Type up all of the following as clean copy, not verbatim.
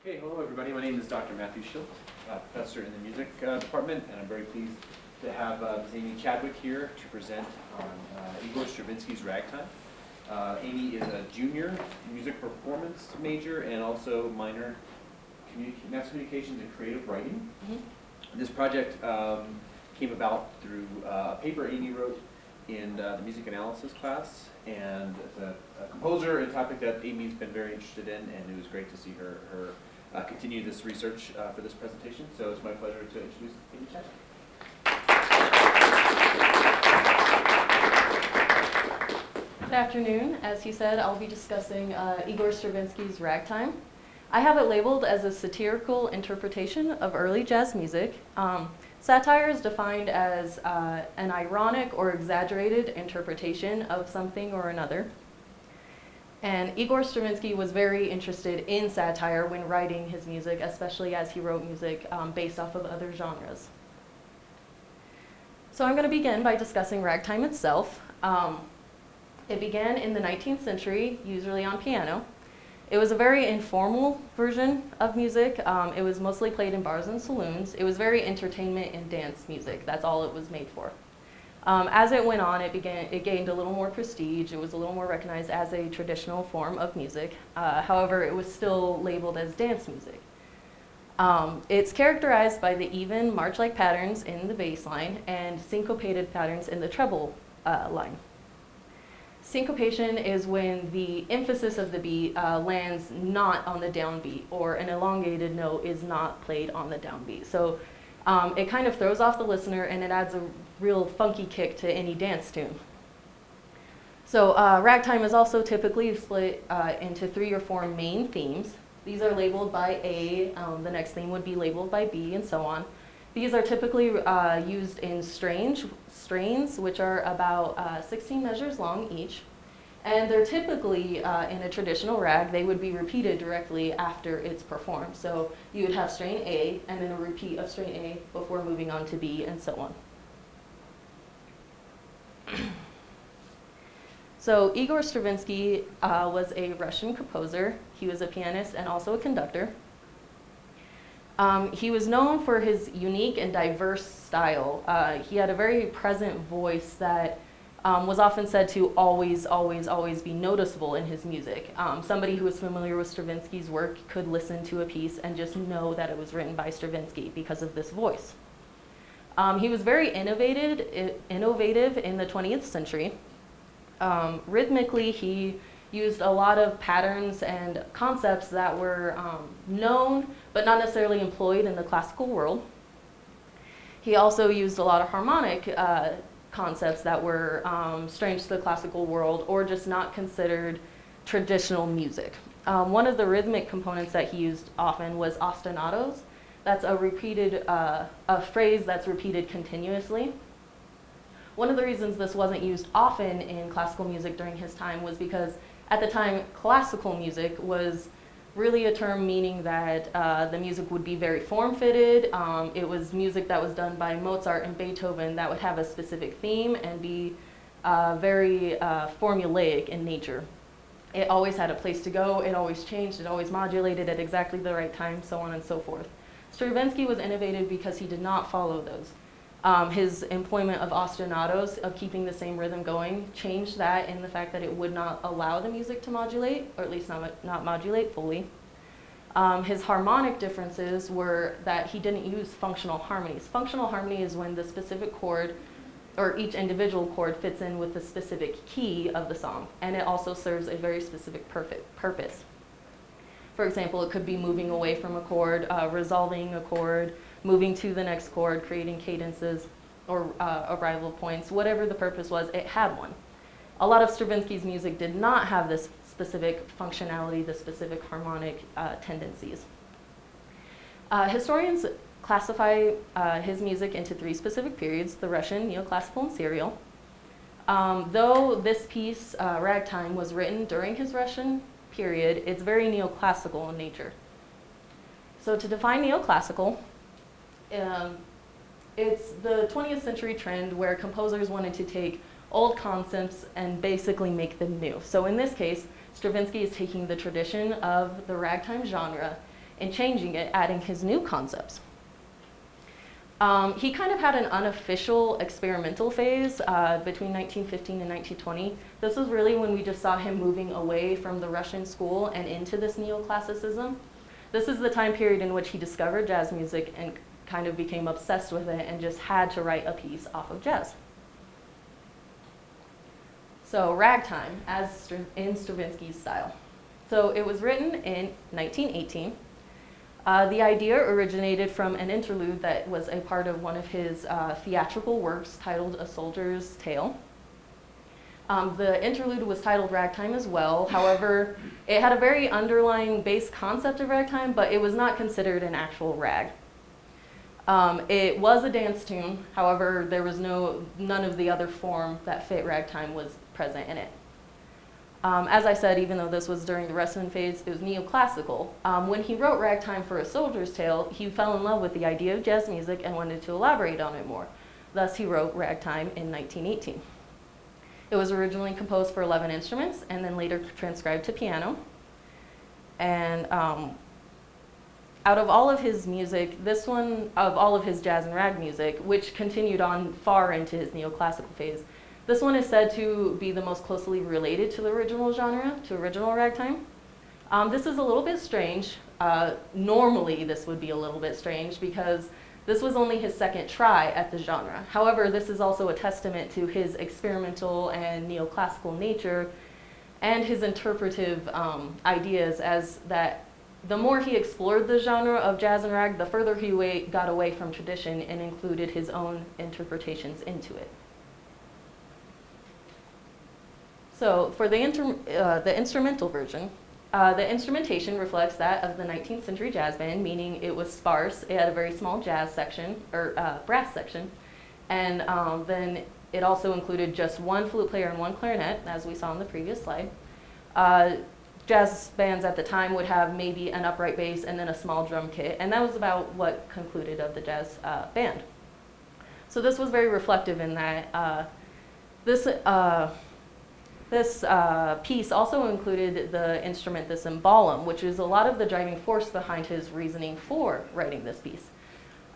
Okay, hello everybody. My name is Dr. Matthew Schilt, professor in the music department, and I'm very pleased to have Ms. Amy Chadwick here to present on Igor Stravinsky's Ragtime. Amy is a junior music performance major and also minor mass communications and creative writing. This project came about through a paper Amy wrote in the music analysis class, and it's a composer and topic that Amy's been very interested in, and it was great to see her continue this research for this presentation. So it's my pleasure to introduce Amy Chadwick. Good afternoon. As he said, I'll be discussing Igor Stravinsky's Ragtime. I have it labeled as a satirical interpretation of early jazz music. Satire is defined as an ironic or exaggerated interpretation of something or another. And Igor Stravinsky was very interested in satire when writing his music, especially as he wrote music based off of other genres. So I'm going to begin by discussing ragtime itself. It began in the 19th century, usually on piano. It was a very informal version of music. It was mostly played in bars and saloons. It was very entertainment and dance music. That's all it was made for. As it went on, it gained a little more prestige. It was a little more recognized as a traditional form of music. However, it was still labeled as dance music. It's characterized by the even march-like patterns in the bass line and syncopated patterns in the treble line. Syncopation is when the emphasis of the beat lands not on the downbeat, or an elongated note is not played on the downbeat. So it kind of throws off the listener, and it adds a real funky kick to any dance tune. So ragtime is also typically split into 3 or 4 main themes. These are labeled by A, the next theme would be labeled by B, and so on. These are typically used in strains, which are about 16 measures long each. And they're typically, in a traditional rag, they would be repeated directly after it's performed. So you would have strain A, and then a repeat of strain A before moving on to B, and so on. So Igor Stravinsky was a Russian composer. He was a pianist and also a conductor. He was known for his unique and diverse style. He had a very present voice that was often said to always be noticeable in his music. Somebody who was familiar with Stravinsky's work could listen to a piece and just know that it was written by Stravinsky because of this voice. He was very innovative in the 20th century. Rhythmically, he used a lot of patterns and concepts that were known but not necessarily employed in the classical world. He also used a lot of harmonic concepts that were strange to the classical world or just not considered traditional music. One of the rhythmic components that he used often was ostinatos. That's a phrase that's repeated continuously. One of the reasons this wasn't used often in classical music during his time was because at the time, classical music was really a term meaning that the music would be very form-fitted. It was music that was done by Mozart and Beethoven that would have a specific theme and be very formulaic in nature. It always had a place to go, it always changed, it always modulated at exactly the right time, so on and so forth. Stravinsky was innovative because he did not follow those. His employment of ostinatos, of keeping the same rhythm going, changed that in the fact that it would not allow the music to modulate, or at least not modulate fully. His harmonic differences were that he didn't use functional harmonies. Functional harmony is when the specific chord, or each individual chord, fits in with the specific key of the song, and it also serves a very specific purpose. For example, it could be moving away from a chord, resolving a chord, moving to the next chord, creating cadences or arrival points. Whatever the purpose was, it had one. A lot of Stravinsky's music did not have this specific functionality, the specific harmonic tendencies. Historians classify his music into 3 specific periods: the Russian, neoclassical, and serial. Though this piece, Ragtime, was written during his Russian period, it's very neoclassical in nature. So to define neoclassical, it's the 20th century trend where composers wanted to take old concepts and basically make them new. So in this case, Stravinsky is taking the tradition of the ragtime genre and changing it, adding his new concepts. He kind of had an unofficial experimental phase between 1915 and 1920. This was really when we just saw him moving away from the Russian school and into this neoclassicism. This is the time period in which he discovered jazz music and kind of became obsessed with it and just had to write a piece off of jazz. So Ragtime, as in Stravinsky's style. So it was written in 1918. The idea originated from an interlude that was a part of one of his theatrical works titled A Soldier's Tale. The interlude was titled Ragtime as well. However, it had a very underlying base concept of ragtime, but it was not considered an actual rag. It was a dance tune. However, there was none of the other form that fit ragtime was present in it. As I said, even though this was during the Russian phase, it was neoclassical. When he wrote Ragtime for A Soldier's Tale, he fell in love with the idea of jazz music and wanted to elaborate on it more. Thus, he wrote Ragtime in 1918. It was originally composed for 11 instruments and then later transcribed to piano. And out of all of his music, of all of his jazz and rag music, which continued on far into his neoclassical phase, this one is said to be the most closely related to the original genre, to original ragtime. This is a little bit strange. Normally, this would be a little bit strange because this was only his second try at the genre. However, this is also a testament to his experimental and neoclassical nature and his interpretive ideas, as that the more he explored the genre of jazz and rag, the further he got away from tradition and included his own interpretations into it. So for the instrumental version, the instrumentation reflects that of the 19th century jazz band, meaning it was sparse. It had a very small jazz section, or brass section, and then it also included just one flute player and one clarinet, as we saw in the previous slide. Jazz bands at the time would have maybe an upright bass and then a small drum kit, and that was about what concluded of the jazz band. So this was very reflective in that this piece also included the instrument, the cymbalum, which is a lot of the driving force behind his reasoning for writing this piece.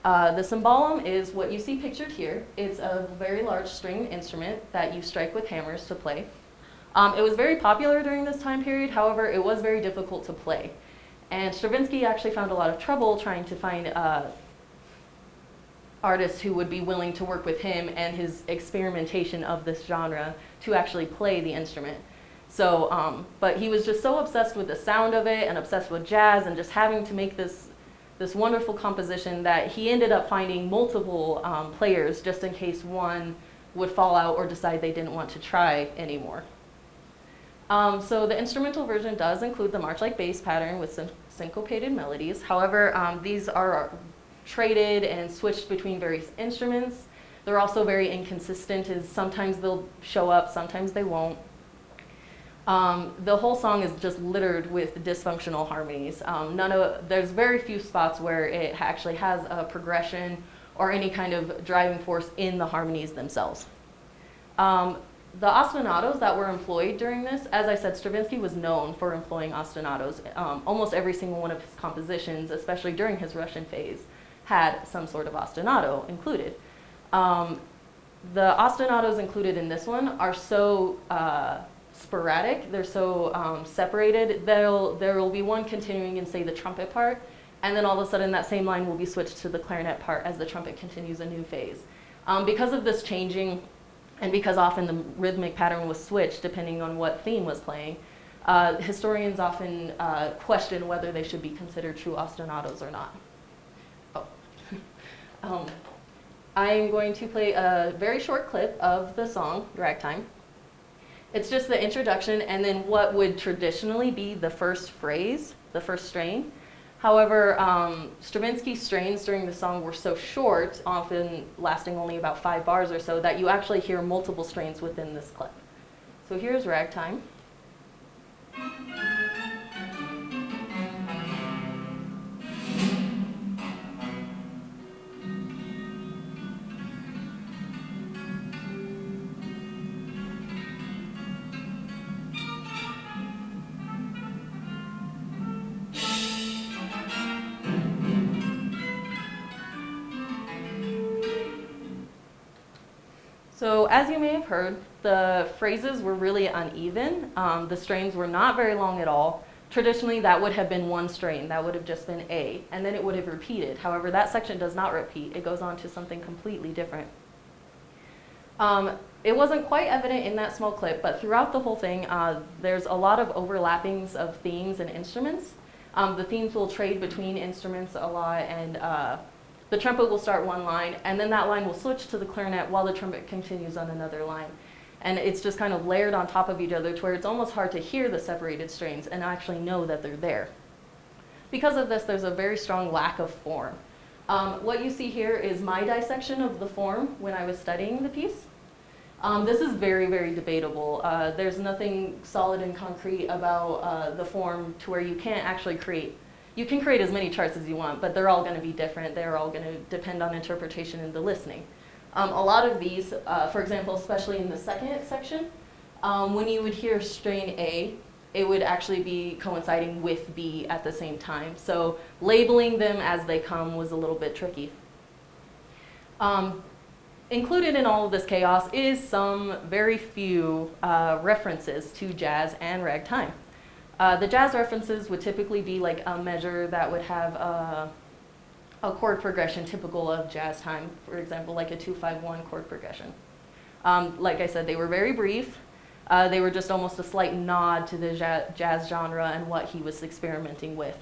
The cymbalum is what you see pictured here. It's a very large stringed instrument that you strike with hammers to play. It was very popular during this time period. However, it was very difficult to play. And Stravinsky actually found a lot of trouble trying to find artists who would be willing to work with him and his experimentation of this genre to actually play the instrument. So, but he was just so obsessed with the sound of it and obsessed with jazz and just having to make this wonderful composition that he ended up finding multiple players just in case one would fall out or decide they didn't want to try anymore. So the instrumental version does include the march-like bass pattern with some syncopated melodies. However, these are traded and switched between various instruments. They're also very inconsistent, as sometimes they'll show up, sometimes they won't. The whole song is just littered with dysfunctional harmonies. There's very few spots where it actually has a progression or any kind of driving force in the harmonies themselves. The ostinatos that were employed during this, as I said, Stravinsky was known for employing ostinatos. Almost every single one of his compositions, especially during his Russian phase, had some sort of ostinato included. The ostinatos included in this one are so sporadic, they're so separated. There will be one continuing in, say, the trumpet part, and then all of a sudden that same line will be switched to the clarinet part as the trumpet continues a new phase. Because of this changing, and because often the rhythmic pattern was switched depending on what theme was playing, historians often question whether they should be considered true ostinatos or not. I'm going to play a very short clip of the song, Ragtime. It's just the introduction and then what would traditionally be the first phrase, the first strain. However, Stravinsky's strains during the song were so short, often lasting only about 5 bars or so, that you actually hear multiple strains within this clip. So here's Ragtime. So as you may have heard, the phrases were really uneven. The strains were not very long at all. Traditionally, that would have been one strain. That would have just been A, and then it would have repeated. However, that section does not repeat. It goes on to something completely different. It wasn't quite evident in that small clip, but throughout the whole thing, there's a lot of overlappings of themes and instruments. The themes will trade between instruments a lot, and the trumpet will start one line, and then that line will switch to the clarinet while the trumpet continues on another line. And it's just kind of layered on top of each other to where it's almost hard to hear the separated strains and actually know that they're there. Because of this, there's a very strong lack of form. What you see here is my dissection of the form when I was studying the piece. This is very, very debatable. There's nothing solid and concrete about the form to where you can't actually create. You can create as many charts as you want, but they're all going to be different. They're all going to depend on interpretation and the listening. A lot of these, for example, especially in the second section, when you would hear strain A, it would actually be coinciding with B at the same time. So labeling them as they come was a little bit tricky. Included in all of this chaos is some very few references to jazz and ragtime. The jazz references would typically be like a measure that would have a chord progression typical of jazz time, for example, like a 2-5-1 chord progression. Like I said, they were very brief. They were just almost a slight nod to the jazz genre and what he was experimenting with.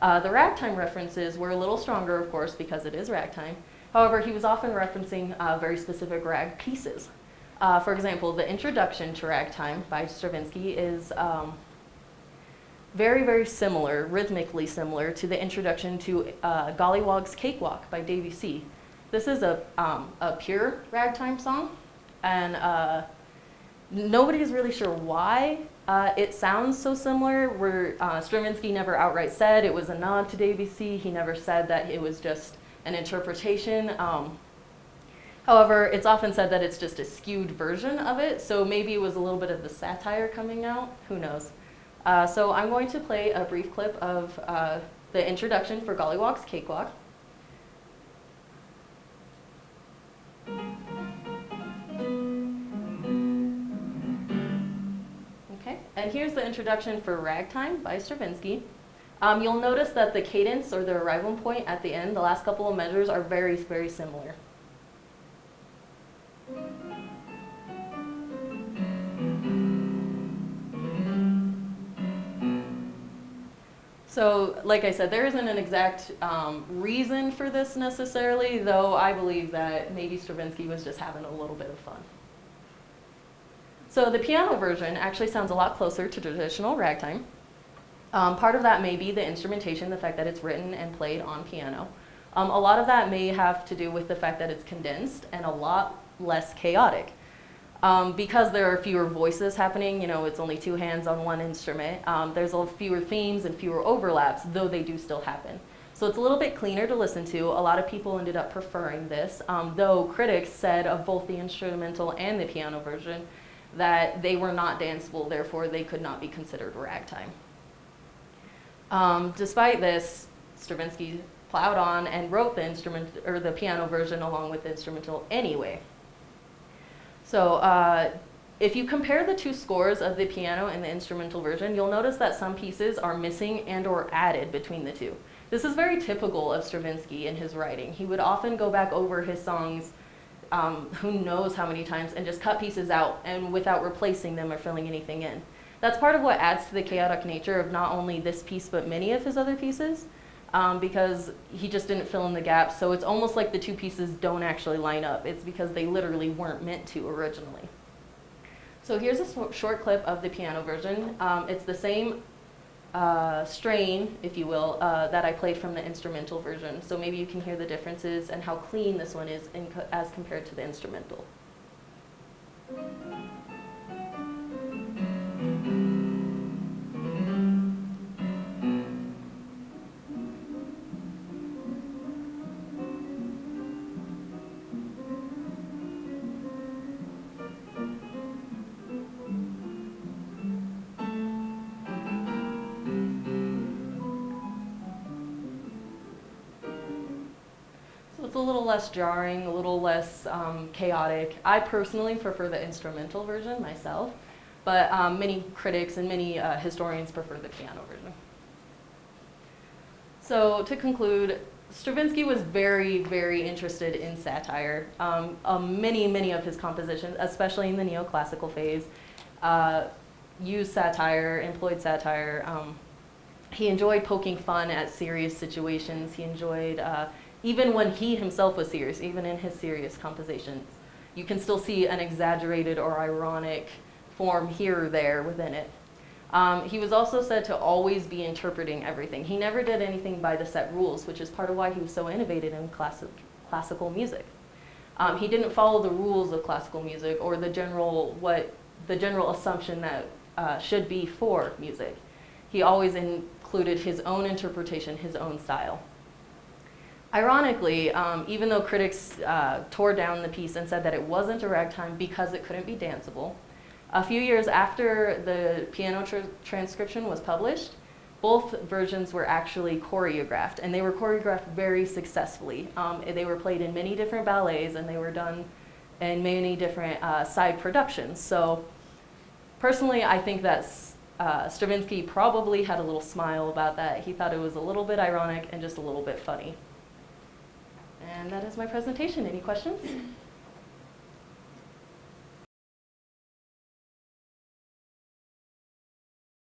The ragtime references were a little stronger, of course, because it is ragtime. However, he was often referencing very specific rag pieces. For example, the introduction to Ragtime by Stravinsky is very, very similar, rhythmically similar, to the introduction to Gollywog's Cakewalk by Debussy. This is a pure ragtime song, and nobody's really sure why it sounds so similar, where Stravinsky never outright said it was a nod to Debussy. He never said that it was just an interpretation. However, it's often said that it's just a skewed version of it, so maybe it was a little bit of the satire coming out, who knows. So I'm going to play a brief clip of the introduction for Gollywog's Cakewalk. Okay, and here's the introduction for Ragtime by Stravinsky. You'll notice that the cadence or the arrival point at the end, the last couple of measures, are very, very similar. So, like I said, there isn't an exact reason for this necessarily, though I believe that maybe Stravinsky was just having a little bit of fun. So the piano version actually sounds a lot closer to traditional ragtime. Part of that may be the instrumentation, the fact that it's written and played on piano. A lot of that may have to do with the fact that it's condensed and a lot less chaotic. Because there are fewer voices happening, you know, it's only two hands on one instrument, there's fewer themes and fewer overlaps, though they do still happen. So it's a little bit cleaner to listen to. A lot of people ended up preferring this, though critics said of both the instrumental and the piano version that they were not danceable, therefore they could not be considered ragtime. Despite this, Stravinsky plowed on and wrote the piano version along with the instrumental anyway. So if you compare the two scores of the piano and the instrumental version, you'll notice that some pieces are missing and or added between the two. This is very typical of Stravinsky in his writing. He would often go back over his songs who knows how many times and just cut pieces out and without replacing them or filling anything in. That's part of what adds to the chaotic nature of not only this piece but many of his other pieces, because he just didn't fill in the gaps. So it's almost like the two pieces don't actually line up. It's because they literally weren't meant to originally. So here's a short clip of the piano version. It's the same strain, if you will, that I played from the instrumental version. So maybe you can hear the differences and how clean this one is as compared to the instrumental. was a little less jarring, a little less chaotic. I personally prefer the instrumental version myself, but many critics and many historians prefer the piano version. So to conclude, Stravinsky was very, very interested in satire. Many of his compositions, especially in the neoclassical phase, used satire, employed satire. He enjoyed poking fun at serious situations. He enjoyed, even when he himself was serious, even in his serious compositions, you can still see an exaggerated or ironic form here or there within it. He was also said to always be interpreting everything. He never did anything by the set rules, which is part of why he was so innovative in classical music. He didn't follow the rules of classical music or the general assumption that should be for music. He always included his own interpretation, his own style. Ironically, even though critics tore down the piece and said that it wasn't a ragtime because it couldn't be danceable, a few years after the piano transcription was published, both versions were actually choreographed, and they were choreographed very successfully. They were played in many different ballets, and they were done in many different side productions. So personally, I think that Stravinsky probably had a little smile about that. He thought it was a little bit ironic and just a little bit funny. And that is my presentation. Any questions?